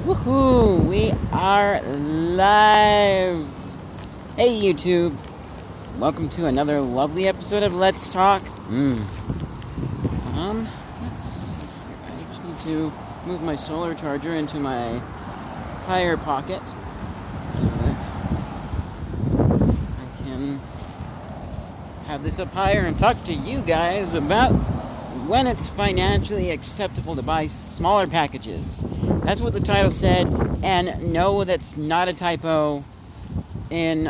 Woohoo! We are live! Hey YouTube! Welcome to another lovely episode of Let's Talk. Let's see here. I just need to move my solar charger into my higher pocket so that I can have this up higher and talk to you guys about when it's financially acceptable to buy smaller packages. That's what the title said, and no, that's not a typo in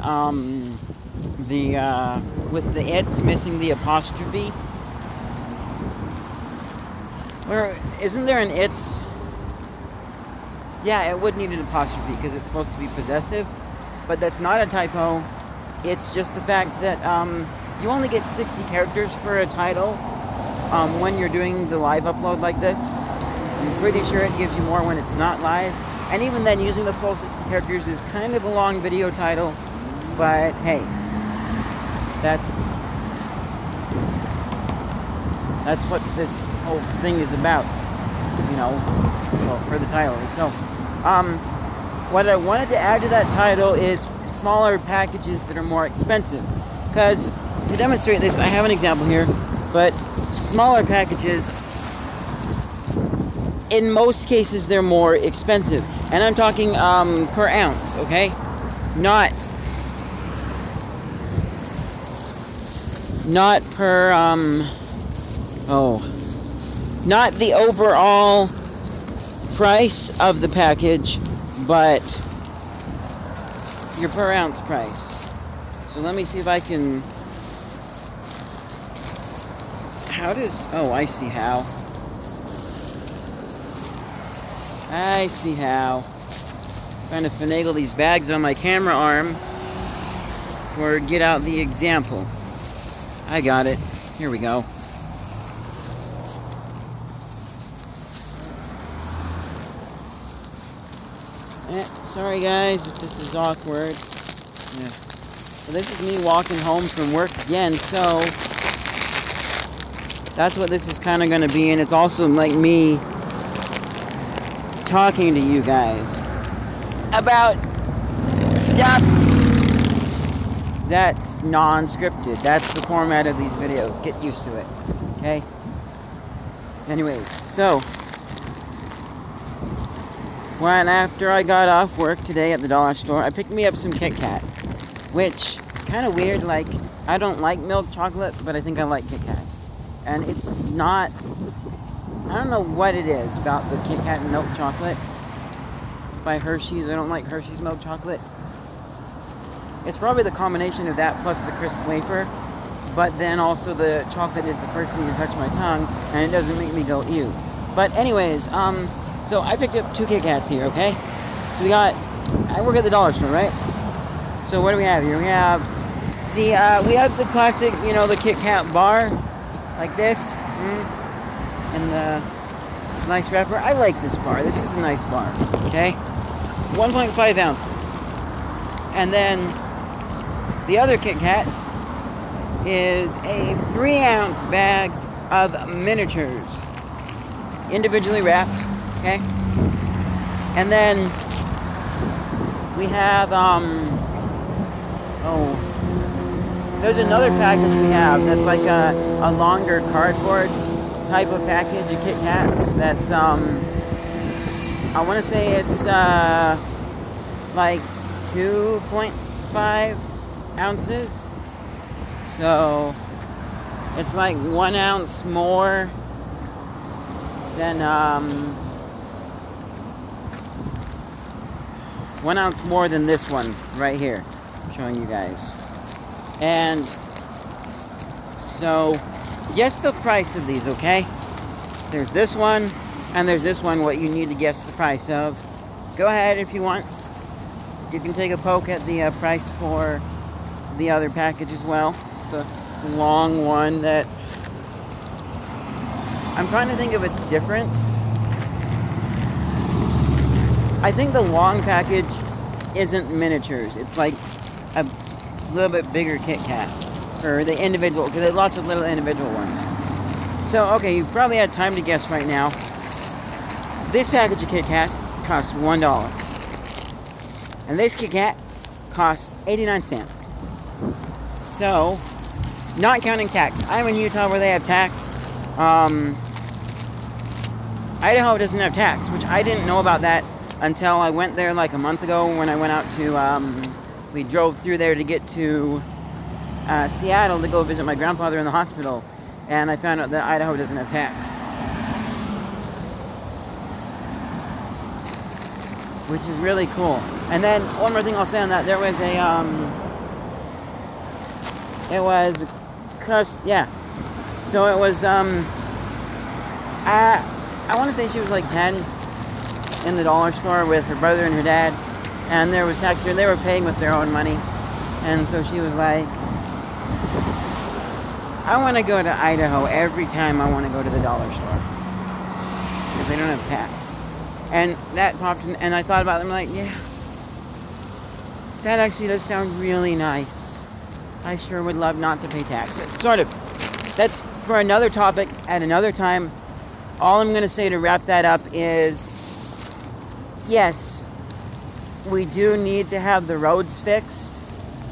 with the it's missing the apostrophe. Or isn't there an it's? Yeah, it would need an apostrophe because it's supposed to be possessive, but that's not a typo. It's just the fact that you only get 60 characters for a title when you're doing the live upload like this. I'm pretty sure it gives you more when it's not live. And even then, using the full 60 characters is kind of a long video title. But hey, that's what this whole thing is about, you know, well, for the title. So, what I wanted to add to that title is smaller packages that are more expensive. Because to demonstrate this, I have an example here, but smaller packages, in most cases, they're more expensive. And I'm talking per ounce, okay? Not per, not the overall price of the package, but your per ounce price. So let me see if I can, I see how. I see how. Trying to finagle these bags on my camera arm or get out the example. I got it. Here we go. Sorry guys if this is awkward. Yeah. So this is me walking home from work again, so that's what this is kind of going to be, and it's also like me talking to you guys about stuff that's non-scripted. That's the format of these videos. Get used to it, okay? Anyways, so after I got off work today at the dollar store, I picked me up some Kit Kat, which kind of weird. Like, I don't like milk chocolate, but I think I like Kit Kat, and it's not. I don't know what it is about the Kit Kat milk chocolate. It's by Hershey's. I don't like Hershey's milk chocolate. It's probably the combination of that plus the crisp wafer, but then also the chocolate is the first thing to touch my tongue, and it doesn't make me go ew. But anyways, so I picked up 2 Kit Kats here, okay? So I work at the dollar store, right? So what do we have here? We have the classic, you know, the Kit Kat bar, like this. And the nice wrapper. I like this bar. This is a nice bar, okay? 1.5 ounces. And then the other Kit Kat is a 3-ounce bag of miniatures, individually wrapped, okay? And then we have, there's another package we have that's like a longer cardboard type of package of Kit Kats that's, I want to say it's, like 2.5 ounces. So it's like 1 ounce more than, 1 ounce more than this one right here, I'm showing you guys. And so guess the price of these, okay? There's this one, and there's this one, what you need to guess the price of. Go ahead if you want. You can take a poke at the price for the other package as well. The long one that... I'm trying to think if it's different. I think the long package isn't miniatures. It's like a little bit bigger Kit Kat. Or the individual, because there's lots of little individual ones. So, okay, you probably had time to guess right now. This package of Kit Kats costs $1. And this Kit Kat costs 89 cents. So, not counting tax. I'm in Utah where they have tax. Idaho doesn't have tax, which I didn't know about that until I went there like a month ago when I went out to, we drove through there to get to Seattle to go visit my grandfather in the hospital. And I found out that Idaho doesn't have tax. Which is really cool. And then, one more thing I'll say on that, there was a, so it was, I want to say she was like 10 in the dollar store with her brother and her dad, and there was tax here. They were paying with their own money, and so she was like, I want to go to Idaho every time I want to go to the dollar store because they don't have tax. And that popped in, and I thought about it. I'm like, yeah, that actually does sound really nice. I sure would love not to pay taxes. Sort of. That's for another topic at another time. All I'm going to say to wrap that up is, yes, we do need to have the roads fixed,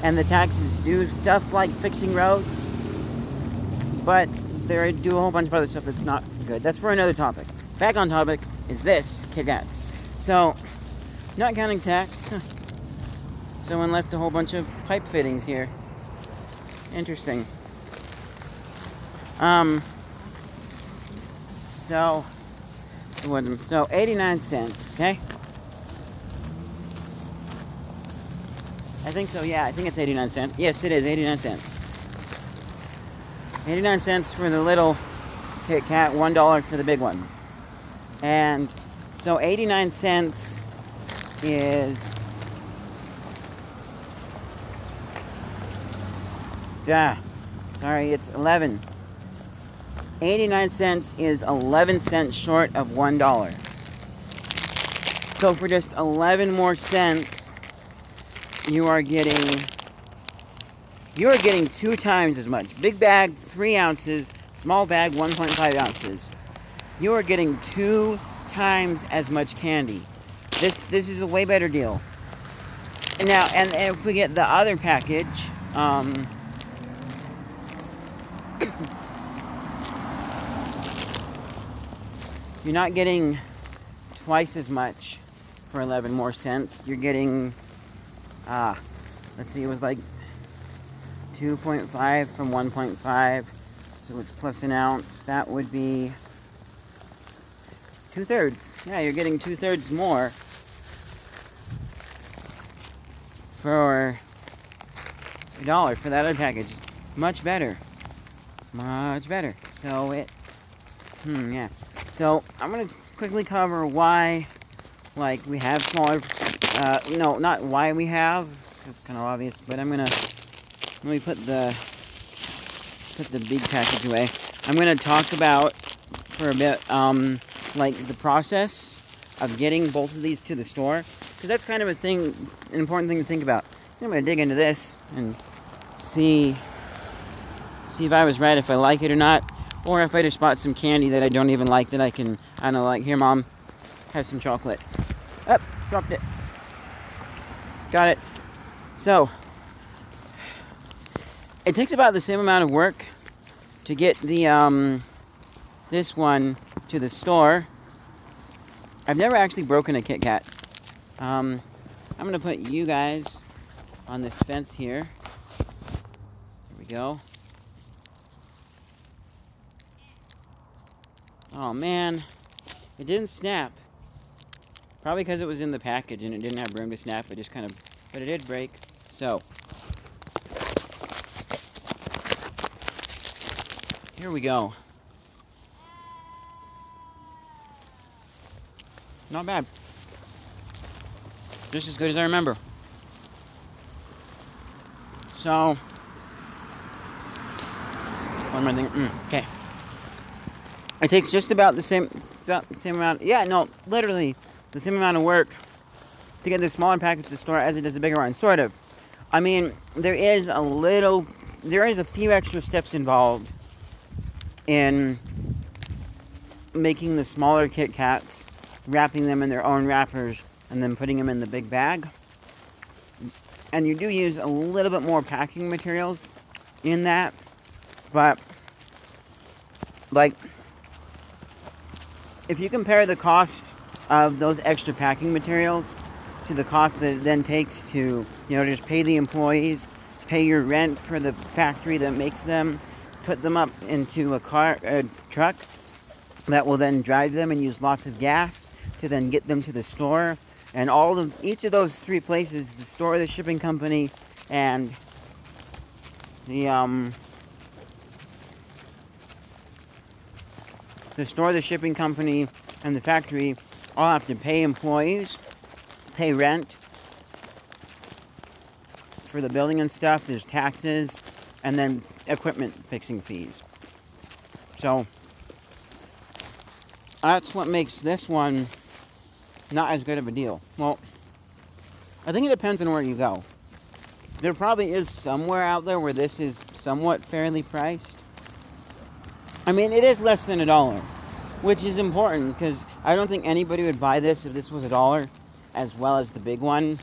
and the taxes do stuff like fixing roads, but they do a whole bunch of other stuff that's not good. That's for another topic. Back on topic is this, Kit Kats. So, not counting tax, someone left a whole bunch of pipe fittings here. Interesting. So 89 cents, okay? I think so, yeah, I think it's 89 cents. Yes, it is, 89 cents. 89 cents for the little Kit Kat, $1 for the big one. And so 89 cents is... Sorry, it's 11. 89 cents is 11 cents short of $1. So for just 11 more cents, you are getting 2 times as much. Big bag, 3 ounces. Small bag, 1.5 ounces. You are getting 2 times as much candy. This is a way better deal. And now, and if we get the other package, you're not getting twice as much for 11 more cents. You're getting, let's see, it was like 2.5 from 1.5, so it's plus an ounce. That would be 2/3. Yeah, you're getting 2/3 more for $1 for that other package. Much better. Much better. So it, yeah. So I'm going to quickly cover why, like, we have smaller, no, not why we have, that's kind of obvious, but I'm going to, let me put the big package away. I'm going to talk about, for a bit, like, the process of getting both of these to the store, because that's kind of an important thing to think about. I'm going to dig into this and see if I was right, if I like it or not. Or if I just bought some candy that I don't even like that I don't know, like, here, Mom, have some chocolate. Oh, dropped it. Got it. So, it takes about the same amount of work to get the, this one to the store. I've never actually broken a Kit Kat. I'm going to put you guys on this fence here. Here we go. Oh man, it didn't snap. Probably because it was in the package and it didn't have room to snap. It just kind of, but it did break. So, here we go. Not bad. Just as good as I remember. So, what am I thinking? Okay. It takes just about the same amount. Yeah, no, literally the same amount of work to get this smaller package to the store as it does a bigger one. Sort of. I mean, there is a few extra steps involved in making the smaller Kit Kats wrapping them in their own wrappers, and then putting them in the big bag. And you do use a little bit more packing materials in that, but like, if you compare the cost of those extra packing materials to the cost that it then takes to, just pay the employees, pay your rent for the factory that makes them, put them up into a truck that will then drive them and use lots of gas to then get them to the store. And each of those three places, the store, the shipping company, and the store, the shipping company, and the factory all have to pay employees, pay rent for the building and stuff. There's taxes, and then equipment fixing fees. So that's what makes this one not as good of a deal. Well, I think it depends on where you go. There probably is somewhere out there where this is somewhat fairly priced. I mean, it is less than $1, which is important because I don't think anybody would buy this if this was $1 as well as the big one.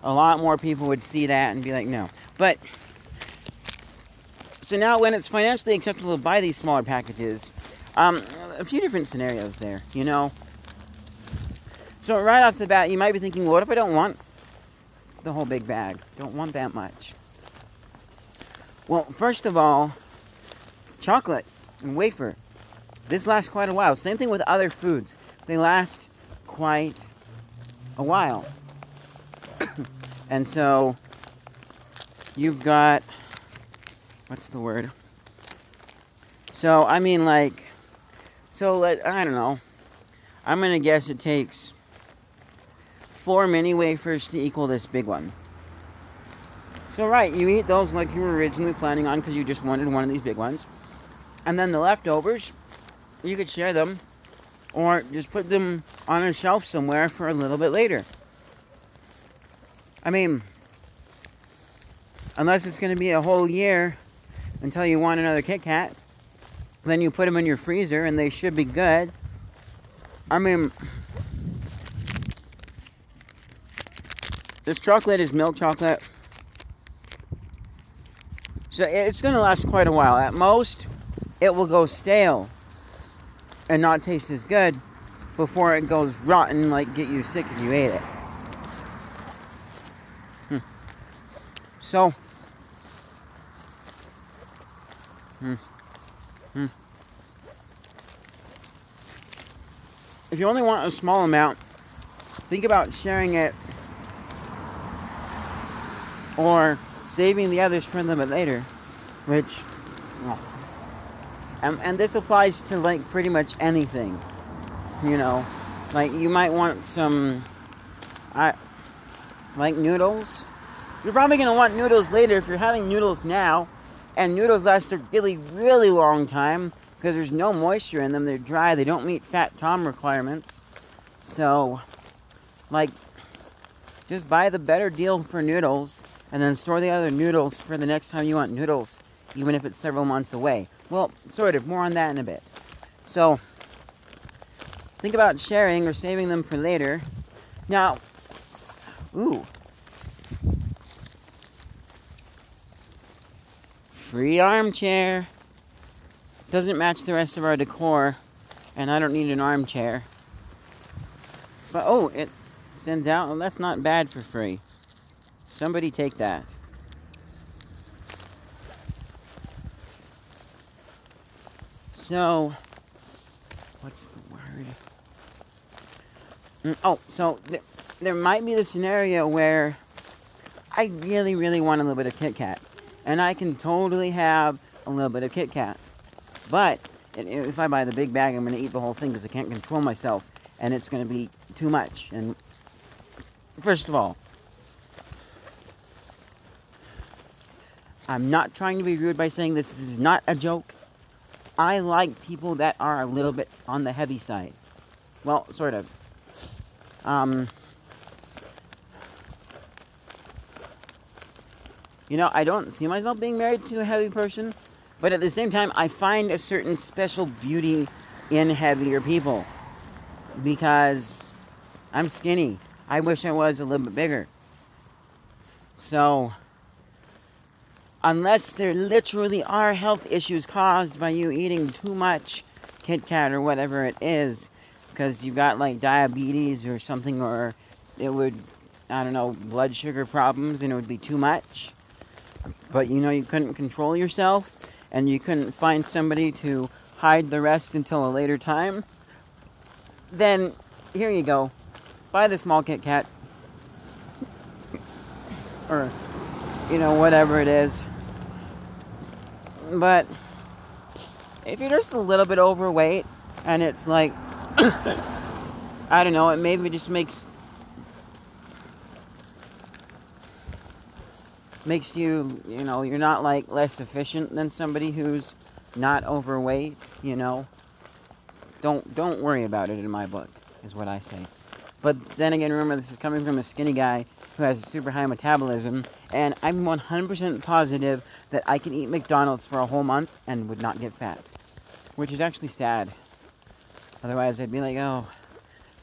A lot more people would see that and be like, no. But so now when it's financially acceptable to buy these smaller packages, a few different scenarios there, So right off the bat, you might be thinking, well, what if I don't want the whole big bag? Don't want that much. Well, first of all, chocolate and wafer. This lasts quite a while. Same thing with other foods. They last quite a while. And so you've got, what's the word? So, I mean, I don't know. I'm going to guess it takes 4 mini wafers to equal this big one. So, right, you eat those like you were originally planning on because you just wanted one of these big ones. And then the leftovers, you could share them or just put them on a shelf somewhere for a little bit later. I mean, unless it's going to be a whole year until you want another Kit Kat, then you put them in your freezer and they should be good. I mean, this chocolate is milk chocolate. So it's going to last quite a while. At most, it will go stale and not taste as good before it goes rotten, get you sick if you ate it. So, if you only want a small amount, think about sharing it or saving the others for a little bit later, which, and this applies to pretty much anything, you might want some, noodles. You're probably going to want noodles later if you're having noodles now, and noodles last a really, really long time because there's no moisture in them. They're dry. They don't meet Fat Tom requirements. So, just buy the better deal for noodles and then store the other noodles for the next time you want noodles, even if it's several months away. Well, sort of. More on that in a bit. So, think about sharing or saving them for later. Now, free armchair. Doesn't match the rest of our decor, and I don't need an armchair. But, it sends out, well, that's not bad for free. Somebody take that. So, what's the word? So there might be the scenario where I really, really want a little bit of Kit Kat. And I can totally have a little bit of Kit Kat. But if I buy the big bag, I'm going to eat the whole thing because I can't control myself. And it's going to be too much. And first of all, I'm not trying to be rude by saying this is not a joke. I like people that are a little bit on the heavy side. Well, sort of. I don't see myself being married to a heavy person, but at the same time, I find a certain special beauty in heavier people. because I'm skinny. I wish I was a little bit bigger. So, unless there literally are health issues caused by you eating too much Kit Kat or whatever it is, because you got like diabetes or something, or it would, I don't know, blood sugar problems, and it would be too much, but you know you couldn't control yourself, and you couldn't find somebody to hide the rest until a later time, then here you go. Buy the small Kit Kat. Or, you know, whatever it is. But if you're just a little bit overweight, and it's like, I don't know, it maybe just makes you, you know, you're not like less efficient than somebody who's not overweight, you know. Don't worry about it in my book, is what I say. But then again, remember, this is coming from a skinny guy who has a super high metabolism, and I'm 100% positive that I can eat McDonald's for a whole month and would not get fat. Which is actually sad. Otherwise, I'd be like, oh,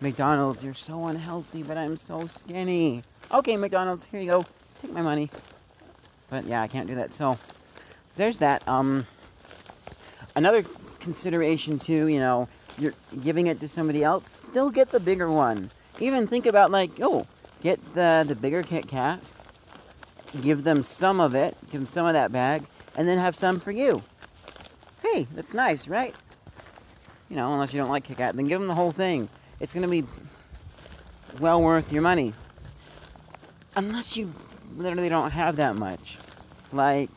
McDonald's, you're so unhealthy, but I'm so skinny. Okay, McDonald's, here you go. Take my money. But yeah, I can't do that. So, there's that. Another consideration too, you know, you're giving it to somebody else, still get the bigger one. Even think about like, oh, get the bigger Kit Kat, give them some of it, give them some of that bag, and then have some for you. Hey, that's nice, right? You know, unless you don't like Kit Kat, then give them the whole thing. It's going to be well worth your money. Unless you literally don't have that much. Like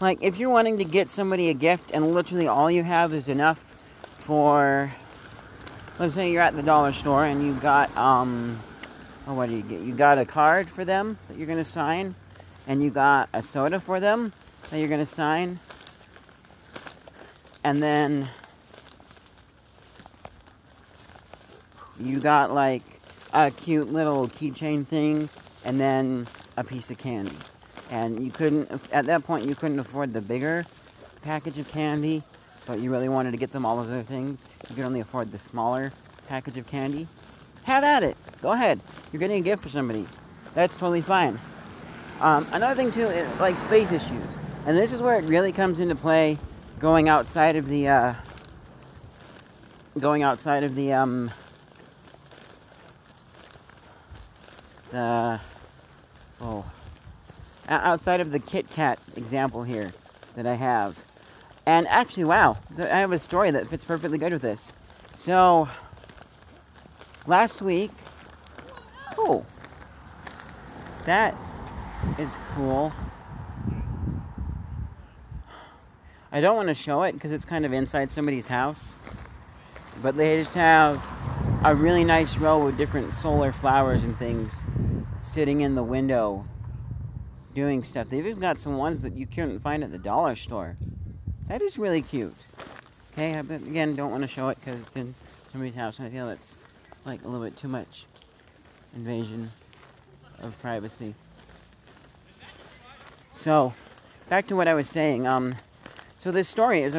if you're wanting to get somebody a gift and literally all you have is enough for, let's say you're at the dollar store and you got, what do you get? You got a card for them that you're going to sign, and you got a soda for them that you're going to sign, and then you got like a cute little keychain thing, and then a piece of candy. And you couldn't, at that point, you couldn't afford the bigger package of candy, but you really wanted to get them all those other things. You could only afford the smaller package of candy. Have at it. Go ahead. You're getting a gift for somebody. That's totally fine. Another thing too, like space issues, and this is where it really comes into play. Going outside of the outside of the Kit Kat example here that I have. And actually, wow, I have a story that fits perfectly good with this. So, last week, oh, that is cool. I don't want to show it because it's kind of inside somebody's house, but they just have a really nice row of different solar flowers and things sitting in the window doing stuff. They've even got some ones that you couldn't find at the dollar store. That is really cute. Okay, but again, don't want to show it because it's in somebody's house, and I feel it's like a little bit too much invasion of privacy. So, back to what I was saying. So this story is,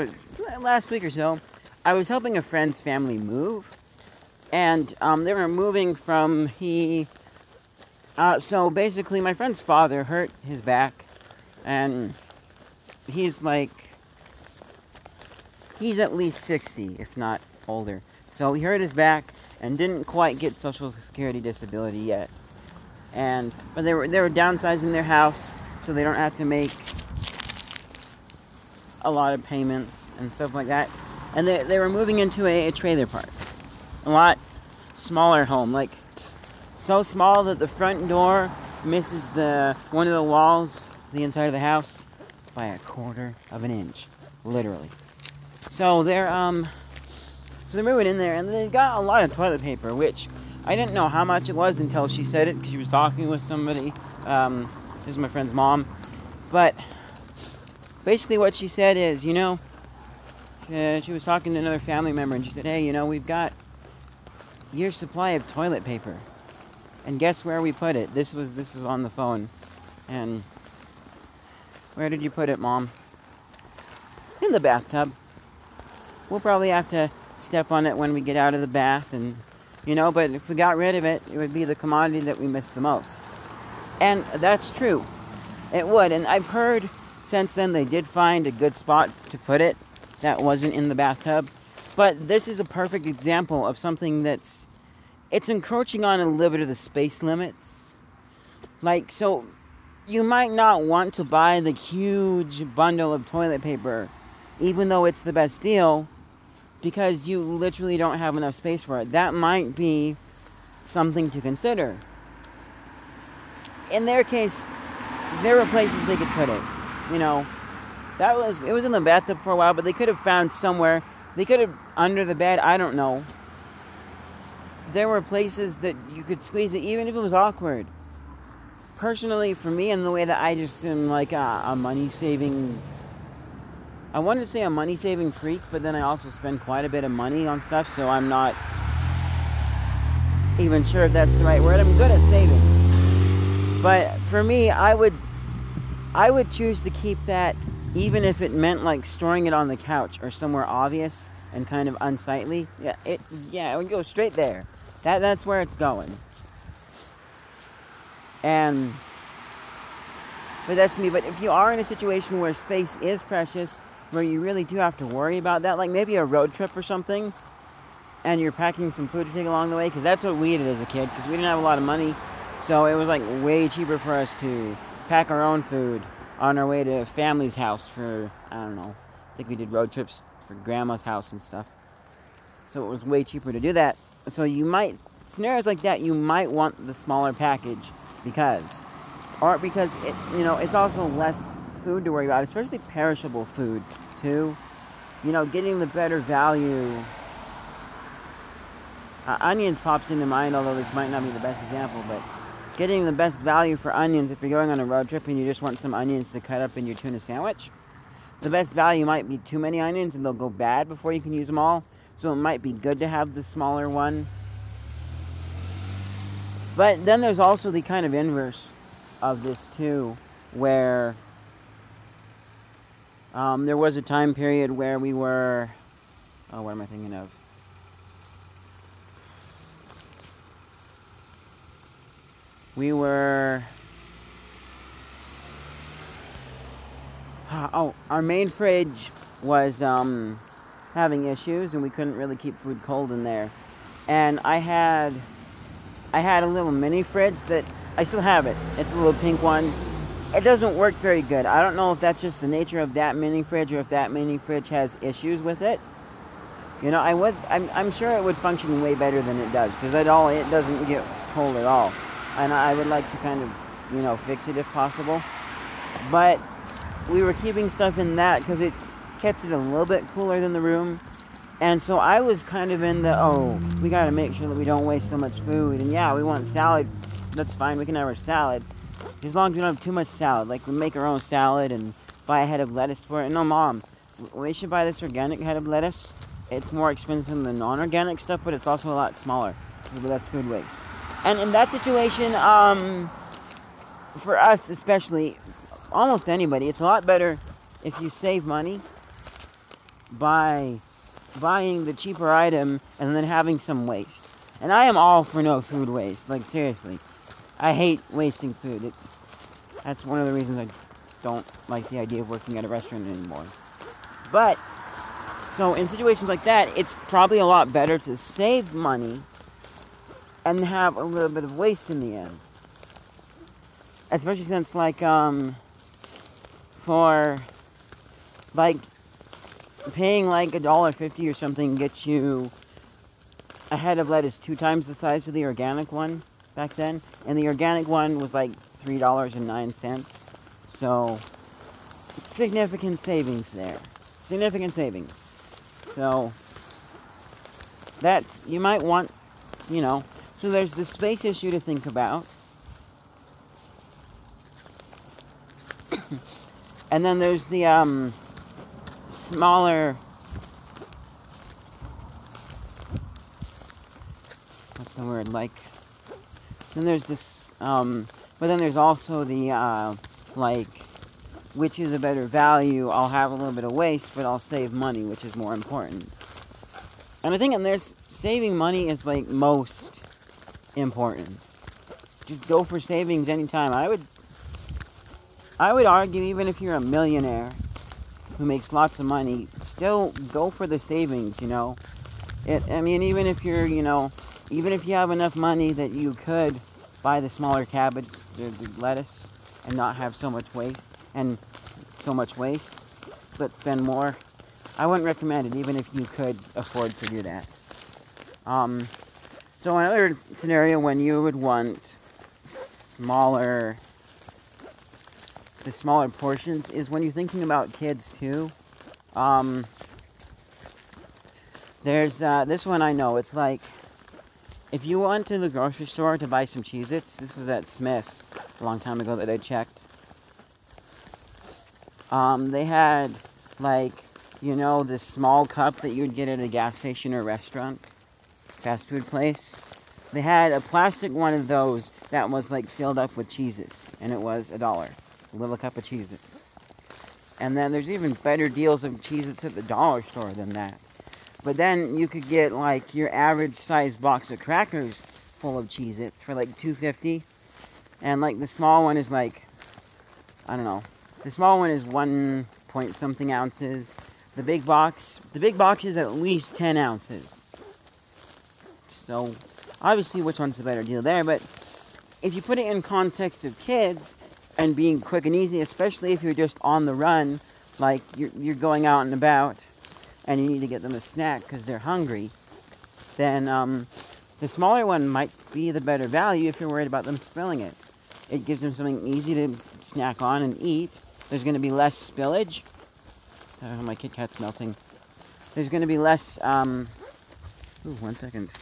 last week or so, I was helping a friend's family move, and they were moving from so basically my friend's father hurt his back, and he's at least 60, if not older. So he hurt his back and didn't quite get Social Security disability yet. But they were downsizing their house so they don't have to make a lot of payments and stuff like that. And they were moving into a trailer park. A lot smaller home, like so small that the front door misses one of the walls, the inside of the house, by 1/4 of an inch, literally. So they're moving in there, and they got a lot of toilet paper, which I didn't know how much it was until she said it, because she was talking with somebody. This is my friend's mom. But basically what she said is, she was talking to another family member, and she said, hey, we've got your supply of toilet paper. And guess where we put it? This was on the phone. And where did you put it, Mom? In the bathtub. We'll probably have to step on it when we get out of the bath, and but if we got rid of it, it would be the commodity that we miss the most. And that's true. It would. And I've heard since then they did find a good spot to put it that wasn't in the bathtub. But this is a perfect example of something it's encroaching on a little bit of the space limits. Like, so you might not want to buy the huge bundle of toilet paper, even though it's the best deal, because you literally don't have enough space for it. That might be something to consider. In their case, there were places they could put it. It was in the bathtub for a while, but they could have found somewhere. They could have under the bed, I don't know. There were places that you could squeeze it, even if it was awkward. Personally, for me, and the way that I just am like a money-saving... I wanted to say a money-saving freak, but then I also spend quite a bit of money on stuff, so I'm not even sure if that's the right word. I'm good at saving. But for me, I would choose to keep that, even if it meant like storing it on the couch or somewhere obvious and kind of unsightly. It would go straight there. That's where it's going. But that's me. But if you are in a situation where space is precious, where you really do have to worry about that, like maybe a road trip or something, and you're packing some food to take along the way, because that's what we did as a kid, because we didn't have a lot of money, so it was like way cheaper for us to pack our own food on our way to family's house for, I don't know, I think we did road trips for grandma's house and stuff, so it was way cheaper to do that. So scenarios like that, you might want the smaller package, because it's also less food to worry about, especially perishable food too. Getting the better value. Onions pops into mind, although this might not be the best example, but getting the best value for onions if you're going on a road trip and you just want some onions to cut up in your tuna sandwich. The best value might be too many onions and they'll go bad before you can use them all, so it might be good to have the smaller one. But then there's also the kind of inverse of this too, where there was a time period where we were... Oh, what am I thinking of? We were... our main fridge was having issues, and we couldn't really keep food cold in there. And I had a little mini fridge that... I still have it. It's a little pink one. It doesn't work very good. I don't know if that's just the nature of that mini fridge or if that mini fridge has issues with it. I'm sure it would function way better than it does, because it doesn't get cold at all. And I would like to kind of, fix it if possible. But we were keeping stuff in that because it kept it a little bit cooler than the room. And so I was kind of in we gotta make sure that we don't waste so much food. And yeah, we want salad. That's fine, we can have our salad. As long as we don't have too much salad. Like, we make our own salad and buy a head of lettuce for it. No, Mom, we should buy this organic head of lettuce. It's more expensive than the non-organic stuff, but it's also a lot smaller. With less food waste. And in that situation, for us especially, almost anybody, it's a lot better if you save money by buying the cheaper item and then having some waste. And I am all for no food waste. Like, seriously. I hate wasting food. That's one of the reasons I don't like the idea of working at a restaurant anymore. But, so in situations like that, it's probably a lot better to save money and have a little bit of waste in the end. Especially since, like, for, like, paying like $1.50 or something gets you a head of lettuce 2 times the size of the organic one back then. And the organic one was like $3.09. So, significant savings there. Significant savings. So, you might want, so there's the space issue to think about. And then there's the, smaller, what's the word, like, then there's this, but then there's also the, like, which is a better value. I'll have a little bit of waste, but I'll save money, which is more important. And I think in this, saving money is like most important. Just go for savings anytime. I would argue, even if you're a millionaire who makes lots of money, still go for the savings, you know. I mean, even if you're, you know, even if you have enough money that you could buy the smaller cabbage, the lettuce, and not have so much waste, but spend more, I wouldn't recommend it, even if you could afford to do that. So another scenario when you would want the smaller portions is when you're thinking about kids too. There's this one I know. It's like, if you went to the grocery store to buy some Cheez-Its, this was at Smith's a long time ago that I checked. They had, like, you know, this small cup that you'd get at a gas station or restaurant, fast food place. They had a plastic one of those that was, like, filled up with Cheez-Its, and it was $1, a little cup of Cheez-Its. And then there's even better deals of Cheez-Its at the dollar store than that. But then you could get, like, your average size box of crackers full of Cheez-Its for, like, $2.50. And, like, the small one is, like, I don't know. The small one is 1 point something ounces. The big box is at least 10 ounces. So, obviously, which one's the better deal there? But if you put it in context of kids and being quick and easy, especially if you're just on the run, like you're going out and about, and you need to get them a snack because they're hungry, then the smaller one might be the better value if you're worried about them spilling it. It gives them something easy to snack on and eat. There's going to be less spillage. Oh, my Kit Kat's melting. There's going to be less, ooh, 1 second.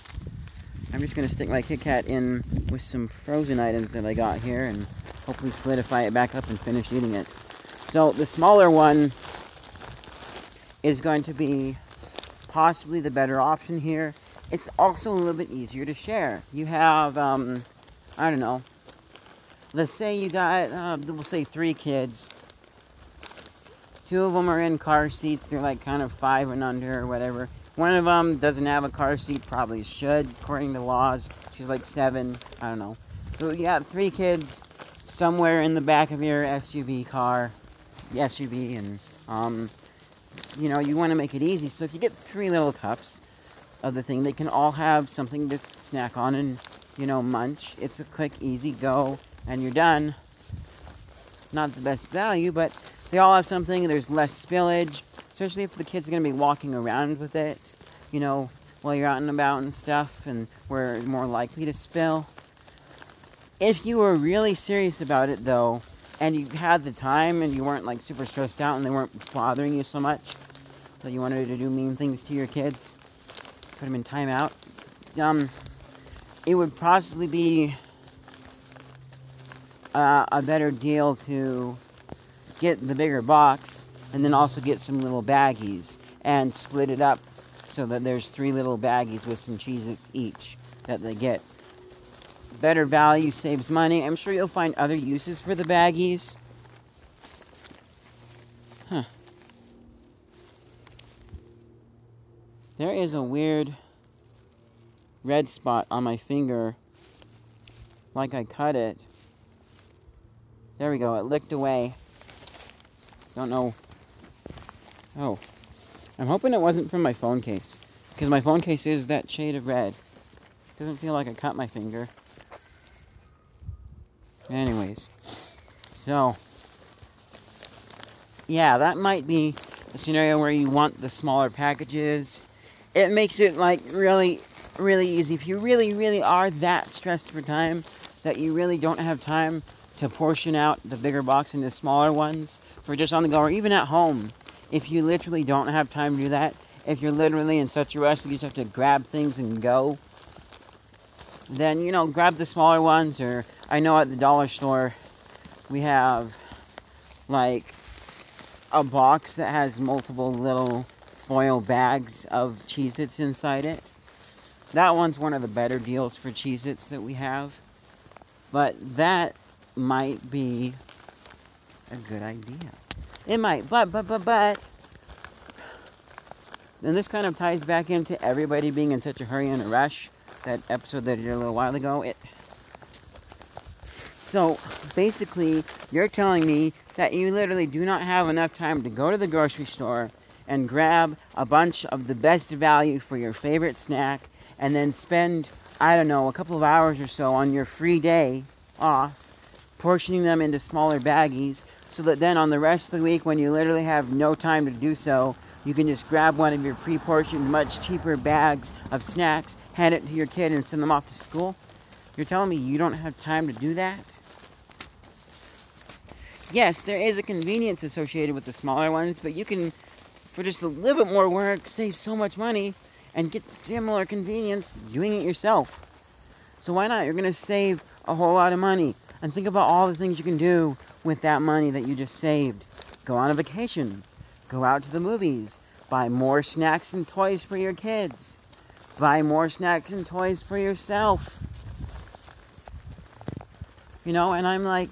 I'm just going to stick my Kit Kat in with some frozen items that I got here and hopefully solidify it back up and finish eating it. So the smaller one is going to be possibly the better option here. It's also a little bit easier to share. You have, I don't know, let's say you got, we'll say 3 kids. 2 of them are in car seats. They're like kind of 5 and under or whatever. One of them doesn't have a car seat, probably should, according to laws. She's like 7, I don't know. So you got 3 kids somewhere in the back of your SUV, and, you know, you want to make it easy. So if you get 3 little cups of the thing, they can all have something to snack on and, you know, munch. It's a quick, easy go, and you're done. Not the best value, but they all have something. There's less spillage, especially if the kid's going to be walking around with it, you know, while you're out and about and stuff, and we're more likely to spill. If you were really serious about it, though, and you had the time and you weren't, like, super stressed out and they weren't bothering you so much that you wanted to do mean things to your kids, put them in timeout, it would possibly be a better deal to get the bigger box and then also get some little baggies and split it up so that there's 3 little baggies with some Cheez-Its each that they get. Better value, saves money. I'm sure you'll find other uses for the baggies. Huh. There is a weird red spot on my finger, like I cut it. There we go, it licked away. Don't know. Oh. I'm hoping it wasn't from my phone case, because my phone case is that shade of red. Doesn't feel like I cut my finger. Anyways, so, yeah, that might be a scenario where you want the smaller packages. It makes it, like, really, really easy. If you really, really are that stressed for time that you really don't have time to portion out the bigger box into smaller ones for just on the go, or even at home, if you literally don't have time to do that, if you're literally in such a rush that you just have to grab things and go, then, you know, grab the smaller ones. Or I know at the dollar store we have, like, a box that has multiple little foil bags of Cheez-Its inside it. That one's one of the better deals for Cheez-Its that we have. But that might be a good idea. It might, but And this kind of ties back into everybody being in such a hurry and a rush. That episode that I did a little while ago. So, basically, you're telling me that you literally do not have enough time to go to the grocery store and grab a bunch of the best value for your favorite snack and then spend, I don't know, a couple of hours or so on your free day off, portioning them into smaller baggies, so that then on the rest of the week, when you literally have no time to do so, you can just grab one of your pre-portioned, much cheaper bags of snacks, hand it to your kid, and send them off to school? You're telling me you don't have time to do that? Yes, there is a convenience associated with the smaller ones, but you can, for just a little bit more work, save so much money and get similar convenience doing it yourself. So why not? You're going to save a whole lot of money. And think about all the things you can do with that money that you just saved. Go on a vacation. Go out to the movies. Buy more snacks and toys for your kids. Buy more snacks and toys for yourself. You know, and I'm like,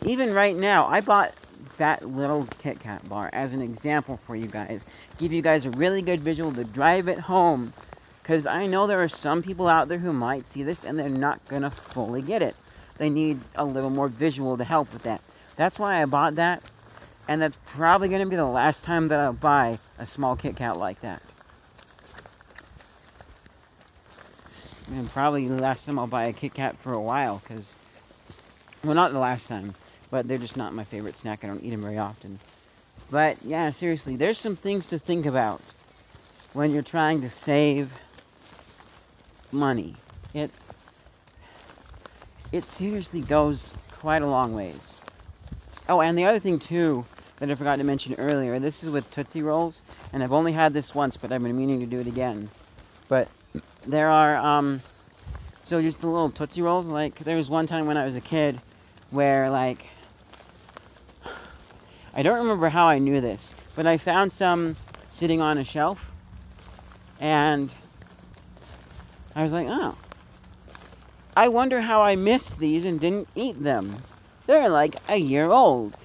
even right now, I bought that little Kit Kat bar as an example for you guys. Give you guys a really good visual to drive it home. Because I know there are some people out there who might see this and they're not going to fully get it. They need a little more visual to help with that. That's why I bought that. And that's probably going to be the last time that I'll buy a small Kit Kat like that. And probably the last time I'll buy a Kit Kat for a while. Because, well, not the last time. But they're just not my favorite snack. I don't eat them very often. But, yeah, seriously, there's some things to think about when you're trying to save money. It seriously goes quite a long ways. Oh, and the other thing, too, that I forgot to mention earlier, this is with Tootsie Rolls, and I've only had this once, but I've been meaning to do it again. But there are, so just the little Tootsie Rolls, like, there was one time when I was a kid where, like, I don't remember how I knew this, but I found some sitting on a shelf, and I was like, oh, I wonder how I missed these and didn't eat them. They're like a year old.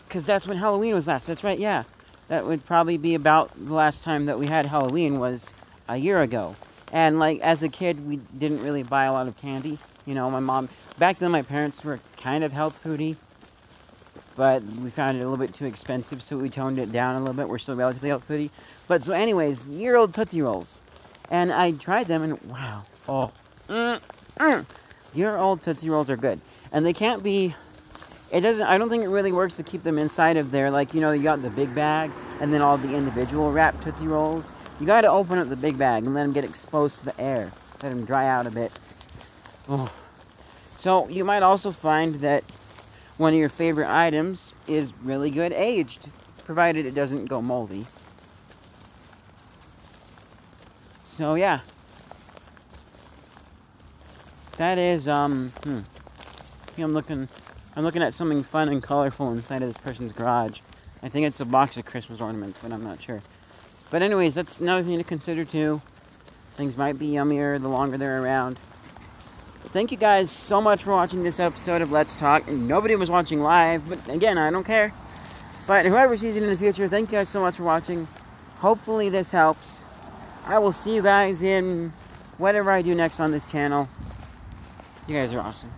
Because that's when Halloween was last. That's right, yeah. That would probably be about the last time that we had Halloween was a year ago. And like as a kid, we didn't really buy a lot of candy. You know, my mom, back then my parents were kind of health foodie. But we found it a little bit too expensive, so we toned it down a little bit. We're still relatively health foodie. But so anyways, year-old Tootsie Rolls. And I tried them and wow. Oh. Year-old Tootsie Rolls are good. And they can't be, I don't think it really works to keep them inside of there. Like, you know, you got the big bag and then all the individual wrapped Tootsie Rolls. You got to open up the big bag and let them get exposed to the air. Let them dry out a bit. Oh. So you might also find that one of your favorite items is really good aged, provided it doesn't go moldy. So yeah. That is, I'm looking at something fun and colorful inside of this person's garage. I think it's a box of Christmas ornaments, but I'm not sure. But anyways, that's another thing to consider too. Things might be yummier the longer they're around. But thank you guys so much for watching this episode of Let's Talk. And nobody was watching live, but again, I don't care. But whoever sees it in the future, thank you guys so much for watching. Hopefully this helps. I will see you guys in whatever I do next on this channel. You guys are awesome.